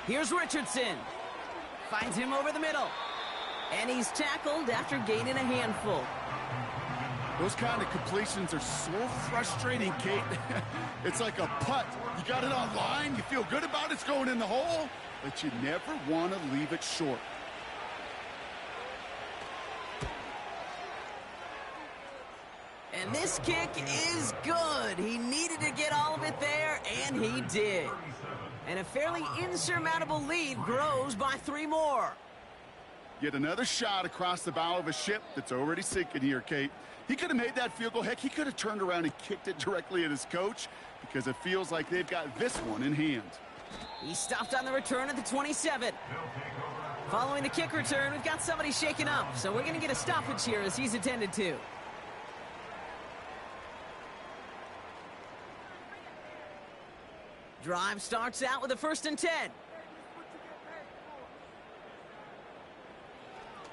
Here's Richardson. Finds him over the middle. And he's tackled after gaining a handful. Those kind of completions are so frustrating, Kate. It's like a putt. You got it on line, you feel good about it's going in the hole, but you never want to leave it short. And this kick is good. He needed to get all of it there, and he did. And a fairly insurmountable lead grows by 3 more. Yet another shot across the bow of a ship that's already sinking here, Kate. He could have made that field goal. Heck, he could have turned around and kicked it directly at his coach because it feels like they've got this one in hand. He stopped on the return at the 27. Following the kick return, we've got somebody shaken up, so we're going to get a stoppage here as he's attended to. Drive starts out with a 1st and 10.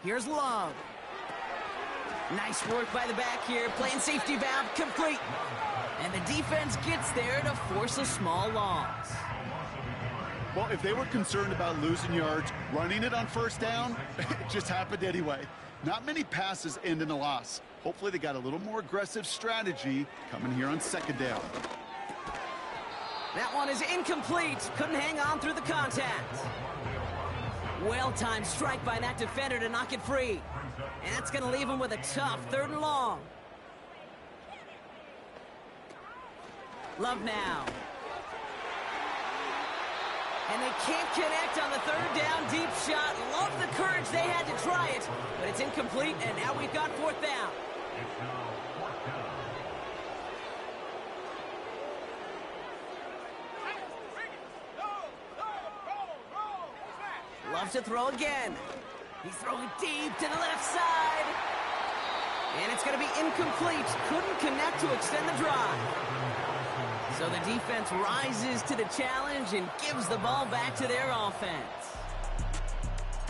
Here's Love. Nice work by the back here, playing safety valve complete. And the defense gets there to force a small loss. Well, if they were concerned about losing yards, running it on 1st down, it just happened anyway. Not many passes end in a loss. Hopefully they got a little more aggressive strategy coming here on 2nd down. That one is incomplete. Couldn't hang on through the contact. Well-timed strike by that defender to knock it free. And that's going to leave him with a tough 3rd and long. Love now. And they can't connect on the 3rd down deep shot. Love the courage they had to try it. But it's incomplete, and now we've got 4th down. Loves to throw again. He's throwing deep to the left side. And it's going to be incomplete. Couldn't connect to extend the drive. So the defense rises to the challenge and gives the ball back to their offense.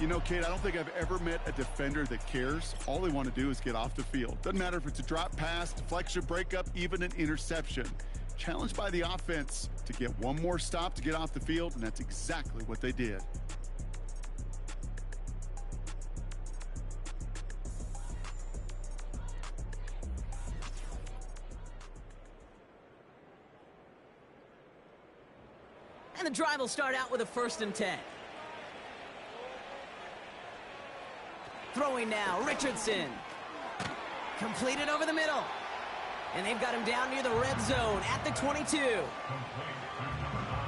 You know, Kate, I don't think I've ever met a defender that cares. All they want to do is get off the field. Doesn't matter if it's a drop pass, deflection, breakup, even an interception. Challenged by the offense to get one more stop to get off the field, and that's exactly what they did. And the drive will start out with a 1st and 10. Throwing now, Richardson. Completed over the middle. And they've got him down near the red zone at the 22.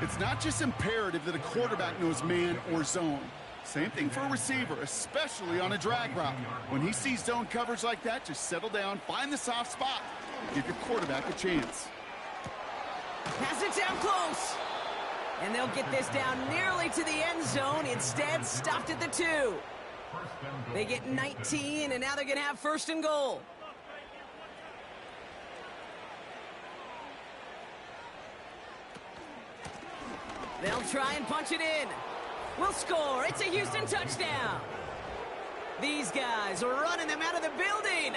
It's not just imperative that a quarterback knows man or zone. Same thing for a receiver, especially on a drag route. When he sees zone coverage like that, just settle down, find the soft spot, give your quarterback a chance. Pass it down close. And they'll get this down nearly to the end zone. Instead, stopped at the 2. They get 19, and now they're going to have 1st and goal. They'll try and punch it in. We'll score. It's a Houston touchdown. These guys are running them out of the building.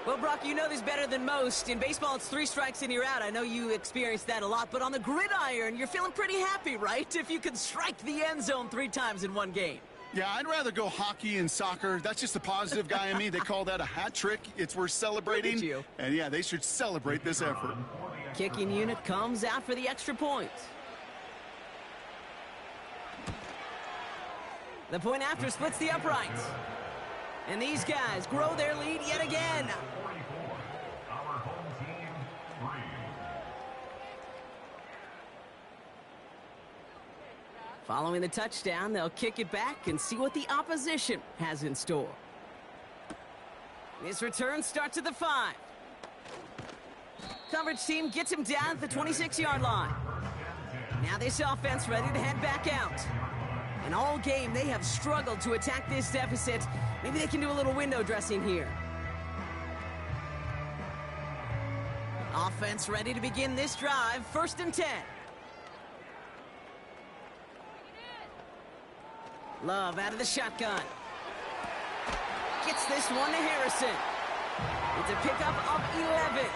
Well, Brock, you know this better than most. In baseball, it's 3 strikes and you're out. I know you experienced that a lot, but on the gridiron, you're feeling pretty happy, right? If you could strike the end zone 3 times in one game. Yeah, I'd rather go hockey and soccer. That's just a positive guy in me. They call that a hat trick. It's worth celebrating. Look at you. And yeah, they should celebrate this effort. Kicking unit comes out for the extra point. The point after splits the uprights. And these guys grow their lead yet again. Our home team, 3. Following the touchdown, they'll kick it back and see what the opposition has in store. This return starts at the 5. Coverage team gets him down at the 26-yard line. Now this offense ready to head back out. And all game, they have struggled to attack this deficit. Maybe they can do a little window dressing here. Offense ready to begin this drive. 1st and 10. Love out of the shotgun. Gets this one to Harrison. It's a pickup of 11.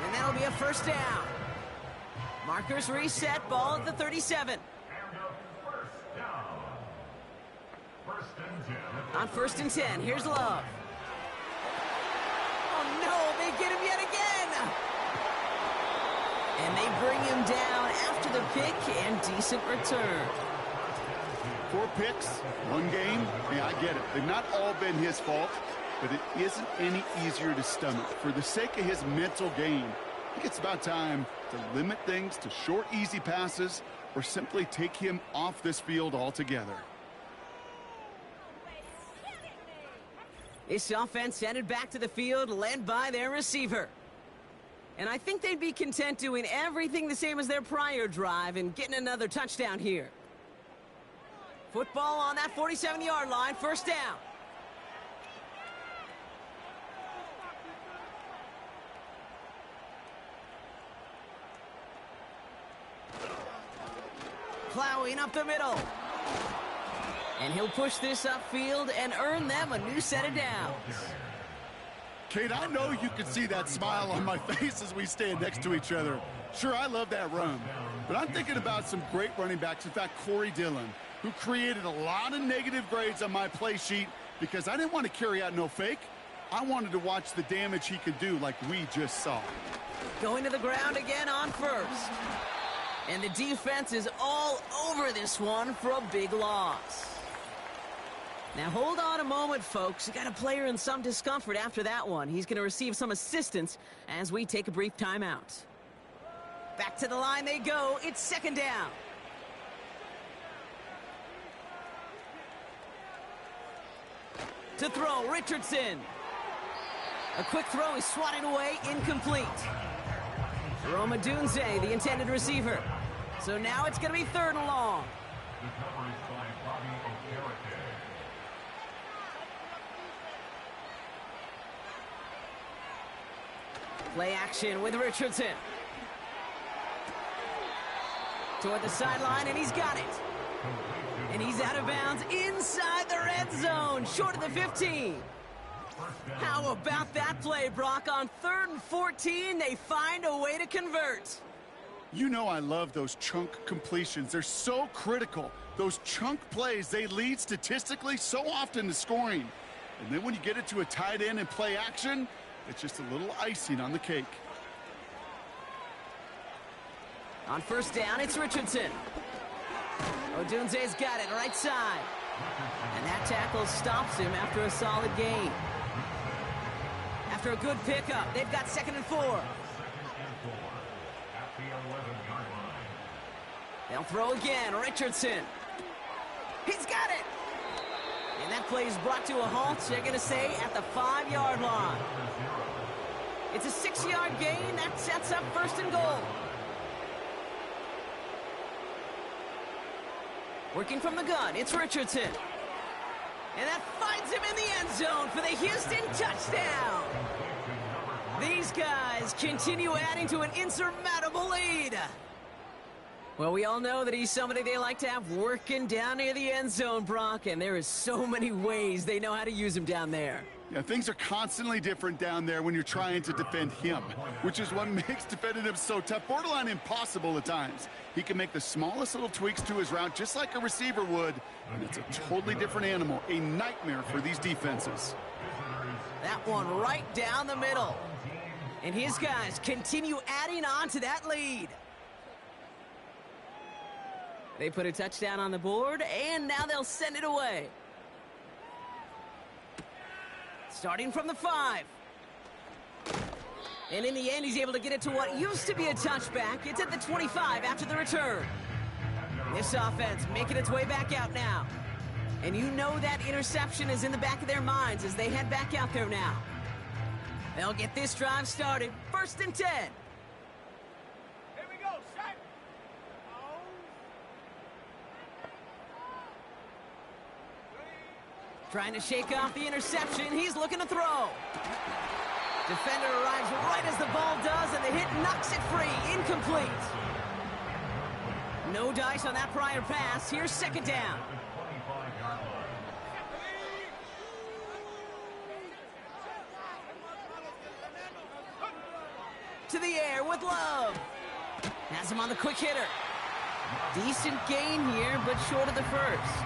And that'll be a 1st down. Markers reset, ball at the 37. On 1st and 10, here's Love. Oh no, they get him yet again! And they bring him down after the pick and decent return. 4 picks, 1 game. Yeah, I get it. They've not all been his fault, but it isn't any easier to stomach. For the sake of his mental game, I think it's about time to limit things to short, easy passes or simply take him off this field altogether. This offense headed back to the field, led by their receiver. And I think they'd be content doing everything the same as their prior drive and getting another touchdown here. Football on that 47-yard line, 1st down. Plowing up the middle. And he'll push this upfield and earn them a new set of downs. Kate, I know you can see that smile on my face as we stand next to each other. Sure, I love that run. But I'm thinking about some great running backs. In fact, Corey Dillon, who created a lot of negative grades on my play sheet because I didn't want to carry out no fake. I wanted to watch the damage he could do like we just saw. Going to the ground again on 1st. And the defense is all over this one for a big loss. Now hold on a moment, folks. You got a player in some discomfort after that one. He's going to receive some assistance as we take a brief timeout. Back to the line they go. It's 2nd down. To throw, Richardson. A quick throw is swatted away, incomplete. Roma Dunze, the intended receiver. So now it's going to be 3rd and long. Play action with Richardson. Toward the sideline, and he's got it. And he's out of bounds inside the red zone, short of the 15. How about that play, Brock? On 3rd and 14, they find a way to convert. You know I love those chunk completions. They're so critical. Those chunk plays, they lead statistically so often to scoring. And then when you get it to a tight end and play action, it's just a little icing on the cake. On 1st down, it's Richardson. Odunze's got it, right side. And that tackle stops him after a solid gain. After a good pickup, they've got 2nd and 4. They'll throw again. Richardson. He's got it. And that play is brought to a halt, they're going to say, at the 5-yard line. It's a 6-yard gain. That sets up 1st and goal. Working from the gun, it's Richardson. And that finds him in the end zone for the Houston touchdown. These guys continue adding to an insurmountable lead. Well, we all know that he's somebody they like to have working down near the end zone, Brock, and there is so many ways they know how to use him down there. Yeah, things are constantly different down there when you're trying to defend him, which is what makes defending him so tough, borderline impossible at times. He can make the smallest little tweaks to his route just like a receiver would, and it's a totally different animal, a nightmare for these defenses. That one right down the middle. And his guys continue adding on to that lead. They put a touchdown on the board, and now they'll send it away. Starting from the 5. And in the end, he's able to get it to what used to be a touchback. It's at the 25 after the return. This offense making its way back out now. And you know that interception is in the back of their minds as they head back out there now. They'll get this drive started. 1st and 10. Here we go, shot. Trying to shake off the interception. He's looking to throw. Defender arrives right as the ball does, and the hit knocks it free. Incomplete. No dice on that prior pass. Here's 2nd down. To the air with Love. Has him on the quick hitter. Decent gain here, but short of the 1st.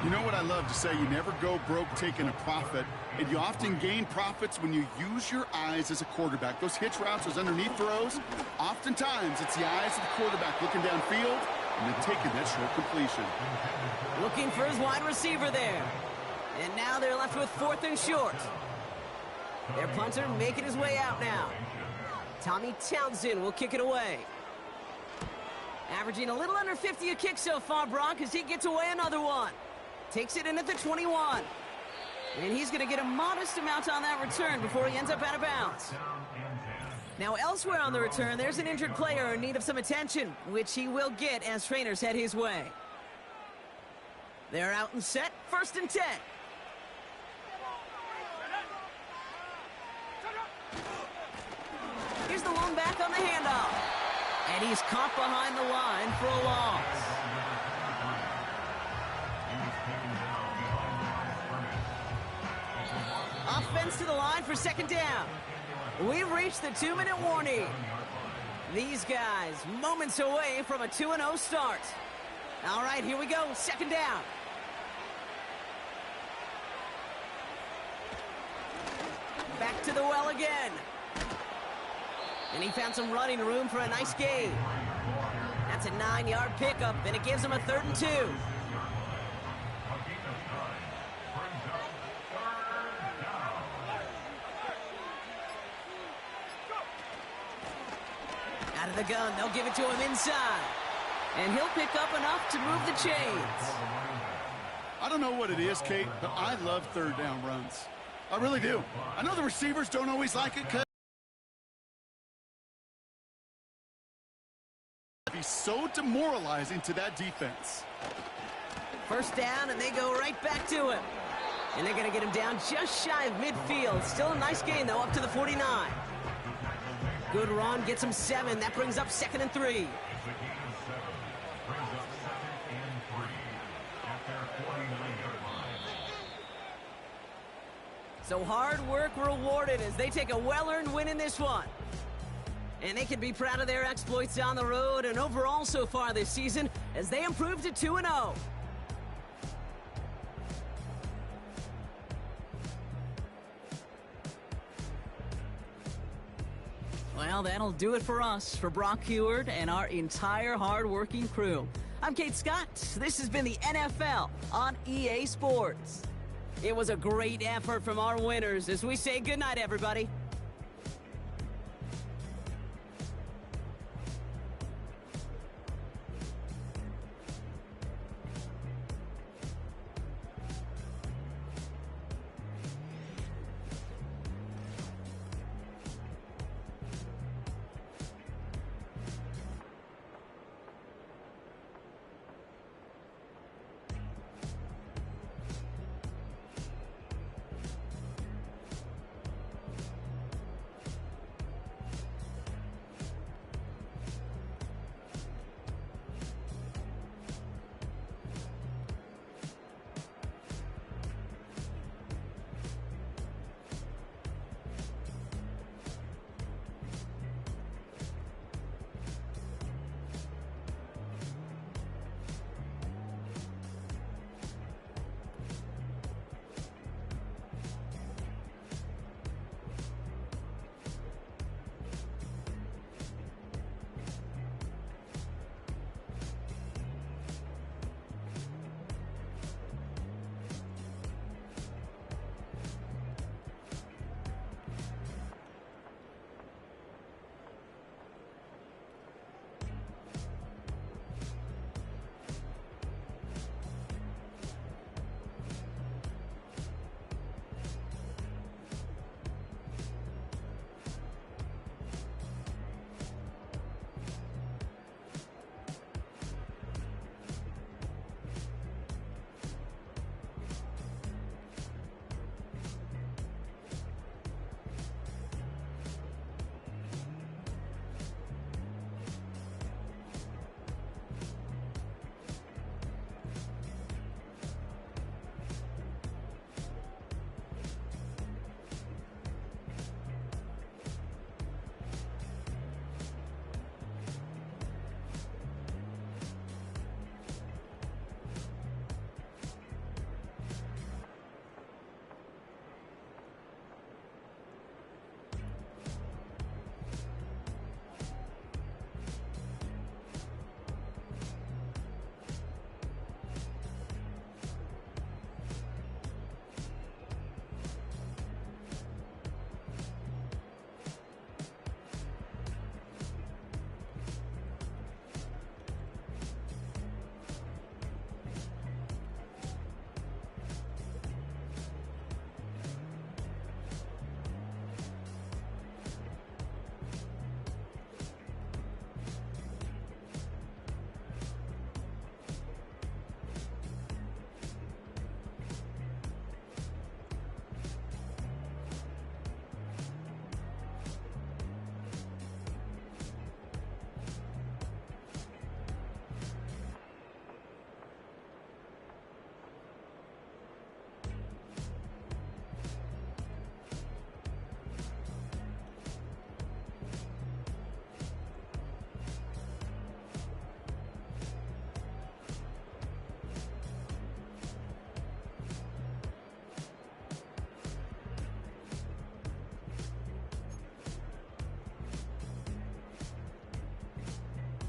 You know what I love to say? You never go broke taking a profit, and you often gain profits when you use your eyes as a quarterback. Those hitch routes, those underneath throws, oftentimes it's the eyes of the quarterback looking downfield and then taking that short completion. Looking for his wide receiver there. And now they're left with 4th and short. Their punter making his way out now. Tommy Townsend will kick it away. Averaging a little under 50 a kick so far, Brock, as he gets away another one. Takes it in at the 21. And he's going to get a modest amount on that return before he ends up out of bounds. Now elsewhere on the return, there's an injured player in need of some attention, which he will get as trainers head his way. They're out and set. 1st and 10. Here's the lone back on the handoff. And he's caught behind the line for a loss. Offense to the line for 2nd down. We've reached the 2-minute warning. These guys moments away from a 2-0 start. All right, here we go. 2nd down. Back to the well again. And he found some running room for a nice gain. That's a 9-yard pickup, and it gives him a 3rd and 2. Out of the gun, they'll give it to him inside. And he'll pick up enough to move the chains. I don't know what it is, Kate, but I love 3rd down runs. I really do. I know the receivers don't always like it because it'd be so demoralizing to that defense. 1st down, and they go right back to him. And they're going to get him down just shy of midfield. Still a nice gain, though, up to the 49. Good run, gets him 7. That brings up 2nd and 3. So hard work rewarded as they take a well-earned win in this one. And they can be proud of their exploits on the road and overall so far this season as they improve to 2-0. Well, that'll do it for us, for Brock Heward and our entire hard-working crew. I'm Kate Scott. This has been the NFL on EA Sports. It was a great effort from our winners as we say goodnight, everybody.